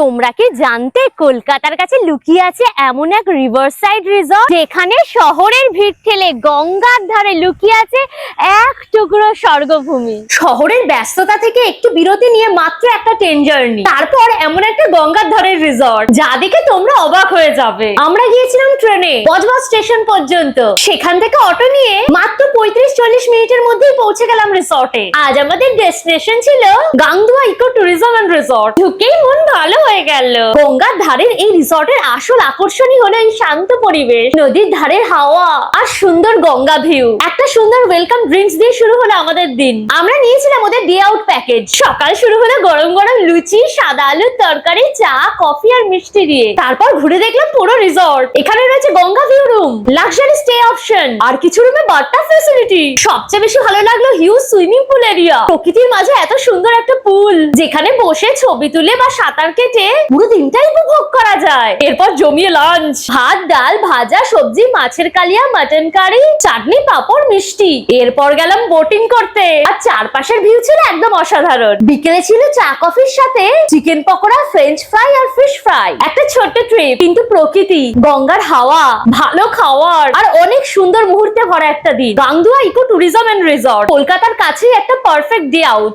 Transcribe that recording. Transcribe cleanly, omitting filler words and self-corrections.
তোমরা কি জানতে কলকাতার কাছে লুকিয়ে আছে এমন এক রিভার সাইড রিসর্ট, যেখানে শহরের ভিড় ঠেলে গঙ্গার ধারে লুকিয়ে আছে এক টুকরো স্বর্গভূমি। শহরের ব্যস্ততা থেকে একটু বিরতি নিয়ে মাত্র একটা ট্রেন জার্নি, তারপর এমন একটা গঙ্গার ধারের রিসর্ট যা দেখে তোমরা অবাক হয়ে যাবে। আমরা গিয়েছিলাম ট্রেনে বজবজ স্টেশন পর্যন্ত, সেখান থেকে অটো নিয়ে মাত্র 35-40 মিনিটের মধ্যেই পৌঁছে গেলাম রিসর্টে। আজ আমাদের ডেস্টিনেশন ছিল গাংদুয়া ইকো ট্যুরিজম এন্ড রিসর্ট। ঢুকেই মন ভালো হয়ে গেল। গঙ্গার ধারের এই রিসর্টের আসল আকর্ষণই হলো এই শান্ত পরিবেশ, নদীর ধারের হাওয়া আর সুন্দর গঙ্গা ভিউ। একটা সুন্দর ওয়েলকাম ড্রিঙ্কস দিয়ে শুরু হলো আমাদের দিন। আমরা নিয়েছিলাম ওদের ডে আউট প্যাকেজ। সকাল শুরু হলো গরম গরম লুচি, সাদা আলুর তরকারি, চা, কফি আর মিষ্টি দিয়ে। তারপর ঘুরে দেখলাম পুরো রিসর্ট। এখানে রয়েছে Ganga view room, luxury stay option আর কিছু রুমে বাথটাব ফ্যাসিলিটি। সবচেয়ে বেশি ভালো লাগলো হিউজ সুইমিং পুল এরিয়া। প্রকৃতির মাঝে এত সুন্দর একটা পুল, যেখানে বসে ছবি তুলে বা সাঁতার কেটে পুরো দিনটাই উপভোগ করা যায়। এরপর জমিয়ে লাঞ্চ, ভাত, ডাল, ভাজা, সবজি, মাছের কালিয়া, মাটন কারি, চাটনি, পাঁপড়, মিষ্টি। এরপর গেলাম বোটিং করতে, আর চারপাশের ভিউ ছিল একদম অসাধারণ। বিকেলে ছিল চা কফির সাথে চিকেন পকোড়া, ফ্রেঞ্চ ফ্রাই আর ফিশ ফ্রাই। একটা ছোট্ট ট্রিপ, কিন্তু প্রকৃতি, গঙ্গার হাওয়া, ভালো খাওয়ার আর অনেক সুন্দর মুহূর্তে ভরা একটা দিন। গাংদুয়া ইকো ট্যুরিজম এন্ড রিসর্ট কলকাতার কাছেই একটা পারফেক্ট ডে আউট।